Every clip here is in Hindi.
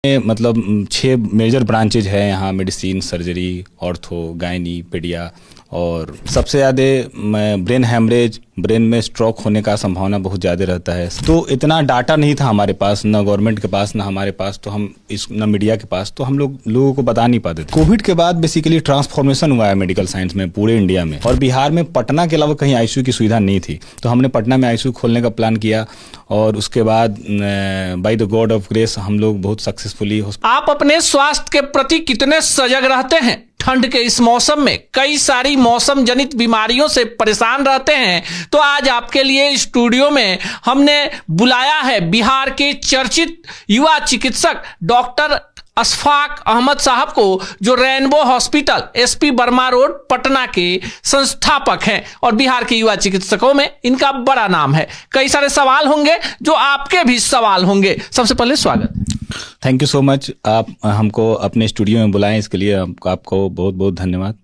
मतलब 6 मेजर ब्रांचेज है यहाँ, medicine, surgery, ortho, gynae, pedia, और सबसे ज़्यादा ब्रेन हैमरेज, ब्रेन में स्ट्रोक होने का संभावना बहुत ज़्यादा रहता है। तो इतना डाटा नहीं था हमारे पास, ना गवर्नमेंट के पास ना हमारे पास, तो हम ना मीडिया के पास, तो हम लोगों को बता नहीं पाते थे। कोविड के बाद बेसिकली ट्रांसफॉर्मेशन हुआ है मेडिकल साइंस में पूरे इंडिया में, और बिहार में पटना के अलावा कहीं आईसीयू की सुविधा नहीं थी, तो हमने पटना में आईसीयू खोलने का प्लान किया, और उसके बाद by the God of grace हम लोग बहुत सक्सेसफुली। आप अपने स्वास्थ्य के प्रति कितने सजग रहते हैं? ठंड के इस मौसम में कई सारी मौसम जनित बीमारियों से परेशान रहते हैं, तो आज आपके लिए स्टूडियो में हमने बुलाया है बिहार के चर्चित युवा चिकित्सक डॉक्टर अशफाक अहमद साहब को, जो rainbow hospital, SP Verma road, Patna के संस्थापक हैं, और बिहार के युवा चिकित्सकों में इनका बड़ा नाम है। कई सारे सवाल होंगे जो आपके भी सवाल होंगे। सबसे पहले स्वागत। थैंक यू सो मच, आप हमको अपने स्टूडियो में बुलाएं, इसके लिए आपको बहुत बहुत धन्यवाद।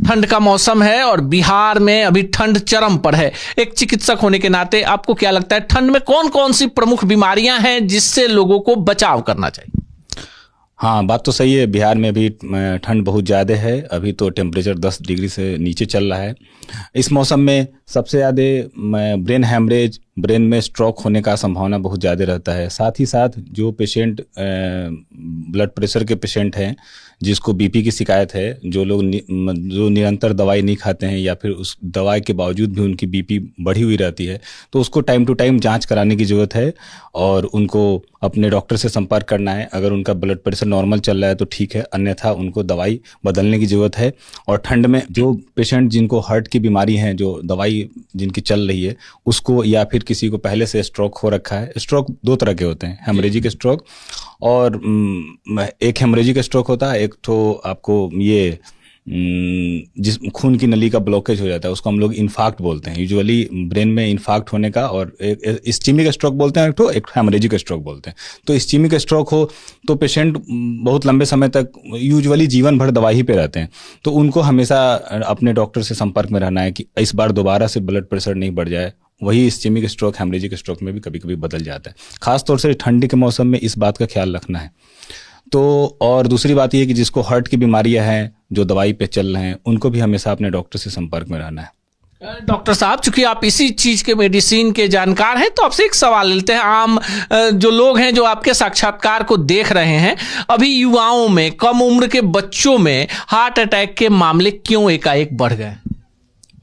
ठंड का मौसम है और बिहार में अभी ठंड चरम पर है। एक चिकित्सक होने के नाते आपको क्या लगता है, ठंड में कौन कौन सी प्रमुख बीमारियां हैं जिससे लोगों को बचाव करना चाहिए? हाँ, बात तो सही है, बिहार में अभी ठंड बहुत ज़्यादा है। अभी तो टेम्परेचर 10 डिग्री से नीचे चल रहा है। इस मौसम में सबसे ज़्यादा ब्रेन हैमरेज, ब्रेन में स्ट्रोक होने का संभावना बहुत ज़्यादा रहता है। साथ ही साथ जो पेशेंट ब्लड प्रेशर के पेशेंट हैं, जिसको बीपी की शिकायत है, जो लोग जो निरंतर दवाई नहीं खाते हैं, या फिर उस दवाई के बावजूद भी उनकी बीपी बढ़ी हुई रहती है, तो उसको टाइम टू टाइम जांच कराने की ज़रूरत है, और उनको अपने डॉक्टर से संपर्क करना है। अगर उनका ब्लड प्रेशर नॉर्मल चल रहा है तो ठीक है, अन्यथा उनको दवाई बदलने की ज़रूरत है। और ठंड में जो पेशेंट जिनको हार्ट की बीमारी है, जो दवाई जिनकी चल रही है उसको, या फिर किसी को पहले से स्ट्रोक हो रखा है। स्ट्रोक 2 तरह के होते हैं, हेमरेजिक स्ट्रोक और एक हेमरेजिक स्ट्रोक होता है, एक तो आपको ये जिस खून की नली का ब्लॉकेज हो जाता है, उसको हम लोग इन्फार्क्ट बोलते हैं। यूजुअली ब्रेन में इन्फार्क्ट होने का, और एक इस्चेमिक स्ट्रोक बोलते हैं, एक हेमरेजिक स्ट्रोक बोलते हैं। तो इस्चेमिक स्ट्रोक हो तो पेशेंट बहुत लंबे समय तक, यूजुअली जीवन भर दवाई ही पे रहते हैं, तो उनको हमेशा अपने डॉक्टर से संपर्क में रहना है कि इस बार दोबारा से ब्लड प्रेशर नहीं बढ़ जाए। वही इस्चेमिक स्ट्रोक हेमरेजिक स्ट्रोक में भी कभी कभी बदल जाता है। खासतौर से ठंडी के मौसम में इस बात का ख्याल रखना है। तो और दूसरी बात यह कि जिसको हार्ट की बीमारियां हैं, जो दवाई पे चल रहे हैं, उनको भी हमेशा अपने डॉक्टर से संपर्क में रहना है। डॉक्टर साहब, चूंकि आप इसी चीज के मेडिसिन के जानकार हैं, तो आपसे एक सवाल लेते हैं। आम जो लोग हैं जो आपके साक्षात्कार को देख रहे हैं, अभी युवाओं में, कम उम्र के बच्चों में हार्ट अटैक के मामले क्यों एकाएक बढ़ गए?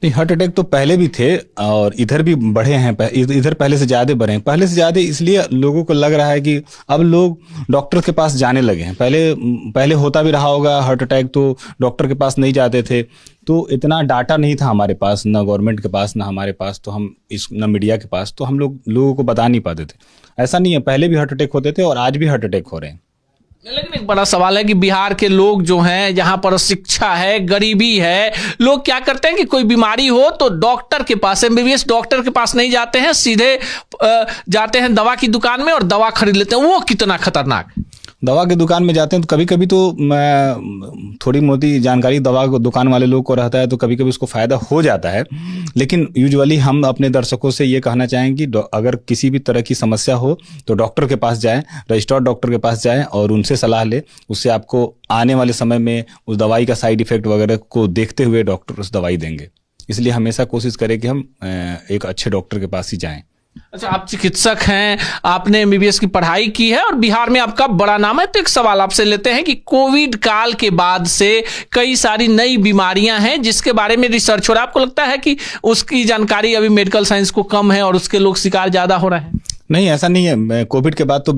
नहीं, हार्ट अटैक तो पहले भी थे और इधर भी बढ़े हैं, इधर पहले से ज़्यादा बढ़े हैं। पहले से ज़्यादा इसलिए लोगों को लग रहा है कि अब लोग डॉक्टर के पास जाने लगे हैं। पहले होता भी रहा होगा हार्ट अटैक, तो डॉक्टर के पास नहीं जाते थे, तो इतना डाटा नहीं था हमारे पास, ना गवर्नमेंट के पास ना हमारे पास, तो हम ना मीडिया के पास, तो हम लोगों को बता नहीं पाते थे। ऐसा नहीं है, पहले भी हार्ट अटैक होते थे और आज भी हार्ट अटैक हो रहे हैं। लेकिन एक बड़ा सवाल है कि बिहार के लोग जो हैं, जहां पर शिक्षा है, गरीबी है, लोग क्या करते हैं कि कोई बीमारी हो तो डॉक्टर के पास, एमबीबीएस डॉक्टर के पास नहीं जाते हैं, सीधे जाते हैं दवा की दुकान में और दवा खरीद लेते हैं। वो कितना खतरनाक? दवा की दुकान में जाते हैं तो कभी कभी तो थोड़ी मोटी जानकारी दवा को दुकान वाले लोग को रहता है, तो कभी कभी उसको फायदा हो जाता है। लेकिन यूजुअली हम अपने दर्शकों से ये कहना चाहेंगे कि अगर किसी भी तरह की समस्या हो तो डॉक्टर के पास जाएं, रजिस्टर्ड डॉक्टर के पास जाएं और उनसे सलाह लें। उससे आपको आने वाले समय में उस दवाई का साइड इफेक्ट वगैरह को देखते हुए डॉक्टर उस दवाई देंगे। इसलिए हमेशा कोशिश करें कि हम एक अच्छे डॉक्टर के पास ही जाएं। अच्छा, आप चिकित्सक हैं, आपने एमबीबीएस की पढ़ाई की है और बिहार में आपका बड़ा नाम है, तो एक सवाल आपसे लेते हैं कि कोविड काल के बाद से कई सारी नई बीमारियां हैं जिसके बारे में रिसर्च हो रहा है। आपको लगता है कि उसकी जानकारी अभी मेडिकल साइंस को कम है और उसके लोग शिकार ज्यादा हो रहे हैं? नहीं, ऐसा नहीं है। कोविड के बाद तो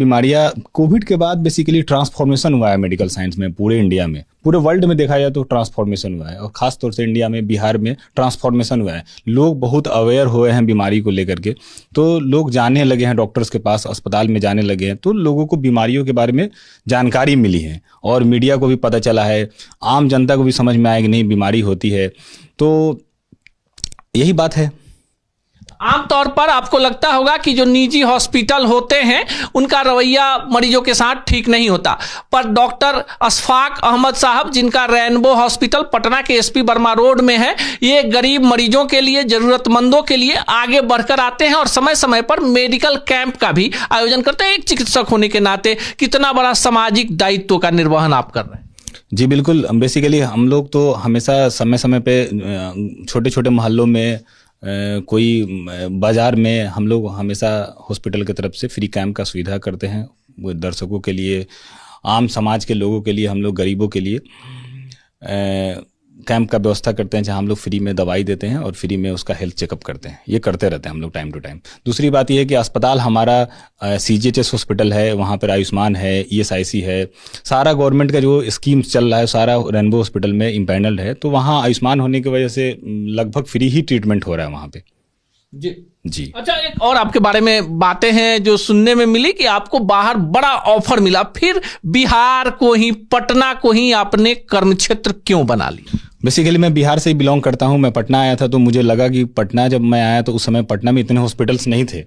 कोविड के बाद बेसिकली ट्रांसफॉर्मेशन हुआ है मेडिकल साइंस में पूरे इंडिया में। पूरे वर्ल्ड में देखा जाए तो ट्रांसफॉर्मेशन हुआ है, और खास तौर से इंडिया में, बिहार में ट्रांसफॉर्मेशन हुआ है। लोग बहुत अवेयर हुए हैं बीमारी को लेकर के, तो लोग जाने लगे हैं डॉक्टर्स के पास, अस्पताल में जाने लगे हैं, तो लोगों को बीमारियों के बारे में जानकारी मिली है और मीडिया को भी पता चला है, आम जनता को भी समझ में आया कि नहीं बीमारी होती है। तो यही बात है। आमतौर पर आपको लगता होगा कि जो निजी हॉस्पिटल होते हैं उनका रवैया मरीजों के साथ ठीक नहीं होता, पर डॉक्टर अशफाक अहमद साहब, जिनका रेनबो हॉस्पिटल पटना के एसपी वर्मा रोड में है, ये गरीब मरीजों के लिए, जरूरतमंदों के लिए आगे बढ़कर आते हैं और समय समय पर मेडिकल कैंप का भी आयोजन करते हैं। एक चिकित्सक होने के नाते कितना बड़ा सामाजिक दायित्व का निर्वहन आप कर रहे हैं? जी बिल्कुल, बेसिकली हम लोग तो हमेशा समय समय पे छोटे छोटे मोहल्लों में कोई बाजार में हम लोग हमेशा हॉस्पिटल की तरफ से फ्री कैंप का सुविधा करते हैं। वो दर्शकों के लिए, आम समाज के लोगों के लिए, हम लोग गरीबों के लिए कैंप का व्यवस्था करते हैं, जहां हम लोग फ्री में दवाई देते हैं और फ्री में उसका हेल्थ चेकअप करते हैं। ये करते रहते हैं हम लोग टाइम टू टाइम। दूसरी बात ये है कि अस्पताल हमारा CGHS हॉस्पिटल है, वहाँ पर आयुष्मान है, ESIC है, सारा गवर्नमेंट का जो स्कीम चल रहा है सारा रेनबो हॉस्पिटल में इम्पैनल्ड है। तो वहाँ आयुष्मान होने की वजह से लगभग फ्री ही ट्रीटमेंट हो रहा है वहाँ पे। जी। अच्छा, एक और आपके बारे में बातें हैं जो सुनने में मिली कि आपको बाहर बड़ा ऑफर मिला, फिर बिहार को ही, पटना को ही आपने कर्म क्षेत्र क्यों बना लिया? बेसिकली मैं बिहार से ही बिलोंग करता हूं। मैं पटना आया था तो मुझे लगा कि पटना, जब मैं आया तो उस समय पटना में इतने हॉस्पिटल्स नहीं थे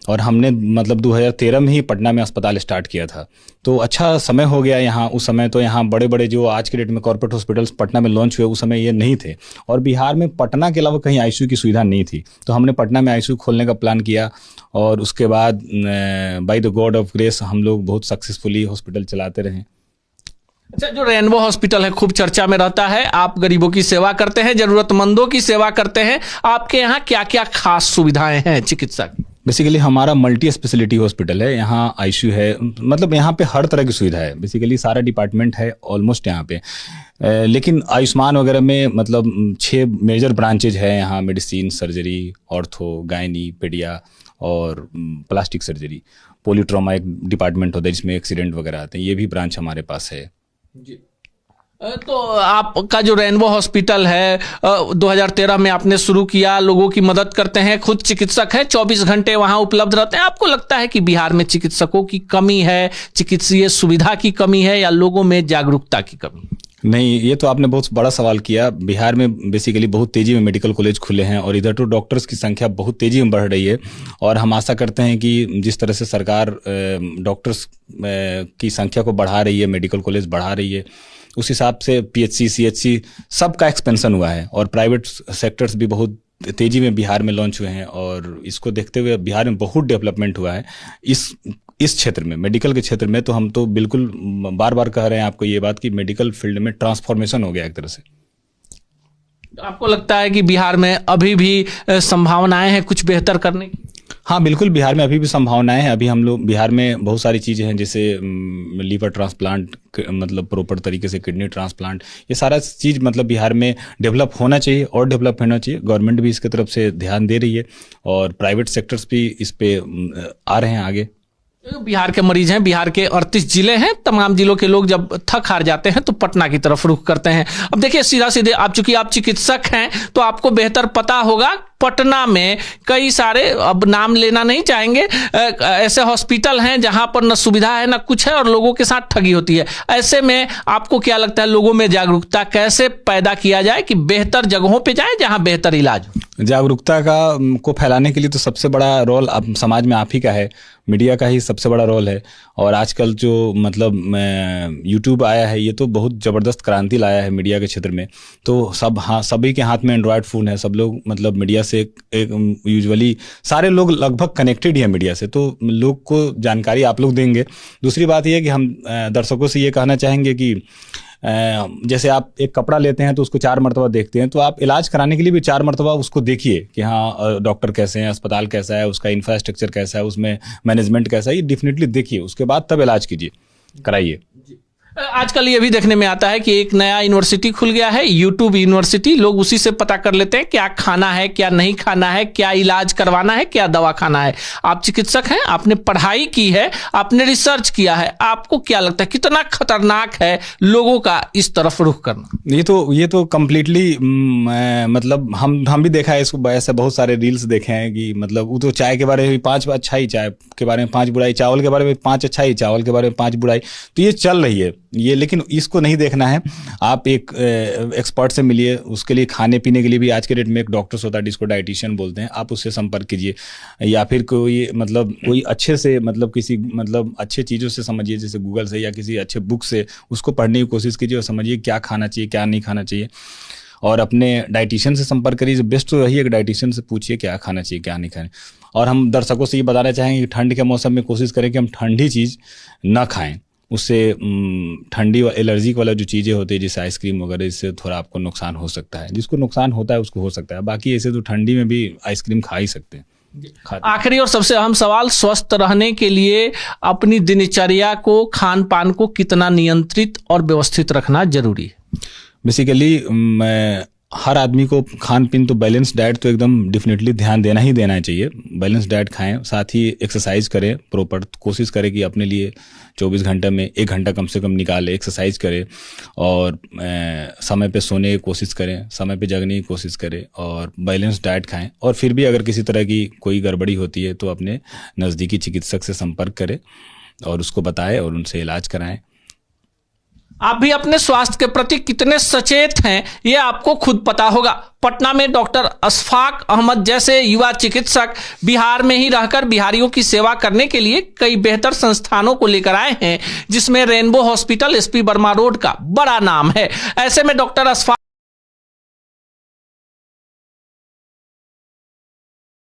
और हमने मतलब 2013 में ही पटना में अस्पताल स्टार्ट किया था। तो अच्छा समय हो गया यहाँ। उस समय तो यहाँ बड़े बड़े जो आज के डेट में कॉर्पोरेट हॉस्पिटल्स पटना में लॉन्च हुए, उस समय ये नहीं थे और बिहार में पटना के अलावा कहीं ICU की सुविधा नहीं थी। तो हमने पटना में ICU खोलने का प्लान किया और उसके बाद by the God of grace हम लोग बहुत सक्सेसफुली हॉस्पिटल चलाते रहे। अच्छा, जो रेनबो हॉस्पिटल है खूब चर्चा में रहता है, आप गरीबों की सेवा करते हैं, जरूरतमंदों की सेवा करते हैं। आपके यहाँ क्या क्या खास सुविधाएं हैं चिकित्सा की? बेसिकली हमारा मल्टी स्पेशलिटी हॉस्पिटल है। यहाँ ICU है, मतलब यहाँ पे हर तरह की सुविधा है। बेसिकली सारा डिपार्टमेंट है ऑलमोस्ट यहाँ पे। लेकिन आयुष्मान वगैरह में मतलब 6 मेजर ब्रांचेज है यहाँ। Medicine, surgery, ortho, gynae, pedia और प्लास्टिक सर्जरी। पोलीट्रॉमा एक डिपार्टमेंट होता है जिसमें एक्सीडेंट वगैरह आते हैं, ये भी ब्रांच हमारे पास है। जी। तो आपका जो रेनबो हॉस्पिटल है 2013 में आपने शुरू किया, लोगों की मदद करते हैं, खुद चिकित्सक हैं, 24 घंटे वहां उपलब्ध रहते हैं। आपको लगता है कि बिहार में चिकित्सकों की कमी है, चिकित्सीय सुविधा की कमी है या लोगों में जागरूकता की कमी? नहीं, ये तो आपने बहुत बड़ा सवाल किया। बिहार में बेसिकली बहुत तेज़ी में मेडिकल कॉलेज खुले हैं और इधर तो डॉक्टर्स की संख्या बहुत तेज़ी में बढ़ रही है और हम आशा करते हैं कि जिस तरह से सरकार डॉक्टर्स की संख्या को बढ़ा रही है, मेडिकल कॉलेज बढ़ा रही है, उस हिसाब से PHC, CHC सबका एक्सपेंशन हुआ है और प्राइवेट सेक्टर्स भी बहुत तेज़ी में बिहार में लॉन्च हुए हैं और इसको देखते हुए बिहार में बहुत डेवलपमेंट हुआ है इस क्षेत्र में, मेडिकल के क्षेत्र में। तो हम तो बिल्कुल बार बार कह रहे हैं आपको ये बात कि मेडिकल फील्ड में ट्रांसफॉर्मेशन हो गया एक तरह से। आपको लगता है कि बिहार में अभी भी संभावनाएं हैं कुछ बेहतर करने की? हाँ बिल्कुल, बिहार में अभी भी संभावनाएं हैं। अभी हम लोग बिहार में बहुत सारी चीज़ें हैं, जैसे लीवर ट्रांसप्लांट, मतलब प्रॉपर तरीके से किडनी ट्रांसप्लांट, ये सारा चीज़ मतलब बिहार में डेवलप होना चाहिए और डेवलप होना चाहिए। गवर्नमेंट भी इसकी तरफ से ध्यान दे रही है और प्राइवेट सेक्टर्स भी इस पे आ रहे हैं आगे। बिहार के मरीज हैं, बिहार के 38 जिले हैं, तमाम जिलों के लोग जब थक हार जाते हैं तो पटना की तरफ रुख करते हैं। अब देखिए, सीधा सीधे आप, चूंकि आप चिकित्सक हैं तो आपको बेहतर पता होगा, पटना में कई सारे, अब नाम लेना नहीं चाहेंगे, ऐसे हॉस्पिटल हैं जहां पर न सुविधा है न कुछ है और लोगों के साथ ठगी होती है। ऐसे में आपको क्या लगता है, लोगों में जागरूकता कैसे पैदा किया जाए कि बेहतर जगहों पे जाए जहां बेहतर इलाज हो? जागरूकता को फैलाने के लिए तो सबसे बड़ा रोल अब समाज में आप ही का है, मीडिया का ही सबसे बड़ा रोल है। और आजकल जो मतलब YouTube आया है, ये तो बहुत ज़बरदस्त क्रांति लाया है मीडिया के क्षेत्र में। तो सभी के हाथ में एंड्रॉयड फ़ोन है, सब लोग मतलब मीडिया से एक यूजुअली सारे लोग लगभग कनेक्टेड ही है मीडिया से, तो लोग को जानकारी आप लोग देंगे। दूसरी बात ये है कि हम दर्शकों से ये कहना चाहेंगे कि जैसे आप एक कपड़ा लेते हैं तो उसको 4 मरतबा देखते हैं, तो आप इलाज कराने के लिए भी 4 मरतबा उसको देखिए कि हाँ डॉक्टर कैसे हैं, अस्पताल कैसा है, उसका इंफ्रास्ट्रक्चर कैसा है, उसमें मैनेजमेंट कैसा है, ये डेफिनेटली देखिए, उसके बाद तब इलाज कीजिए, कराइए। आजकल ये भी देखने में आता है कि एक नया यूनिवर्सिटी खुल गया है, YouTube यूनिवर्सिटी। लोग उसी से पता कर लेते हैं क्या खाना है, क्या नहीं खाना है, क्या इलाज करवाना है, क्या दवा खाना है। आप चिकित्सक हैं, आपने पढ़ाई की है, आपने रिसर्च किया है, आपको क्या लगता है कितना खतरनाक है लोगों का इस तरफ रुख करना? ये तो कम्प्लीटली मतलब हम भी देखा है इसको, ऐसे बहुत सारे रील्स देखे हैं कि मतलब वो तो चाय के बारे में 5 अच्छाई, चाय के बारे में 5 बुराई, चावल के बारे में 5 अच्छाई, चावल के बारे में 5 बुराई, तो ये चल रही है। ये, लेकिन इसको नहीं देखना है। आप एक एक्सपर्ट से मिलिए, उसके लिए खाने पीने के लिए भी आज के डेट में एक डॉक्टर्स होता है जिसको डाइटिशियन बोलते हैं, आप उससे संपर्क कीजिए, या फिर कोई कोई अच्छे से किसी अच्छे चीज़ों से समझिए, जैसे गूगल से या किसी अच्छे बुक से उसको पढ़ने की कोशिश कीजिए और समझिए क्या खाना चाहिए क्या नहीं खाना चाहिए, और अपने डाइटिशियन से संपर्क करिए। बेस्ट तो यही है कि डाइटिशियन से पूछिए क्या खाना चाहिए क्या नहीं खाना। और हम दर्शकों से ये बताना चाहेंगे कि ठंड के मौसम में कोशिश करें कि हम ठंडी चीज़ ना खाएं, उससे ठंडी और एलर्जी वाला जो चीज़ें होती है जैसे आइसक्रीम वगैरह, इससे थोड़ा आपको नुकसान हो सकता है। जिसको नुकसान होता है उसको हो सकता है, बाकी ऐसे तो ठंडी में भी आइसक्रीम खा ही सकते हैं। आखिरी और सबसे अहम सवाल, स्वस्थ रहने के लिए अपनी दिनचर्या को, खान पान को कितना नियंत्रित और व्यवस्थित रखना जरूरी है? बेसिकली हर आदमी को खान पीन तो बैलेंस डाइट तो एकदम डेफिनेटली ध्यान देना ही देना चाहिए। बैलेंस डाइट खाएं, साथ ही एक्सरसाइज करें प्रॉपर, कोशिश करें कि अपने लिए 24 घंटे में 1 घंटा कम से कम निकालें, एक्सरसाइज करें, और समय पे सोने की कोशिश करें, समय पे जगने की कोशिश करें, और बैलेंस डाइट खाएं। और फिर भी अगर किसी तरह की कोई गड़बड़ी होती है तो अपने नज़दीकी चिकित्सक से संपर्क करें और उसको बताएं और उनसे इलाज कराएं। आप भी अपने स्वास्थ्य के प्रति कितने सचेत हैं ये आपको खुद पता होगा। पटना में डॉक्टर अशफाक अहमद जैसे युवा चिकित्सक बिहार में ही रहकर बिहारियों की सेवा करने के लिए कई बेहतर संस्थानों को लेकर आए हैं, जिसमें rainbow hospital, SP Verma road का बड़ा नाम है। ऐसे में डॉक्टर अशफाक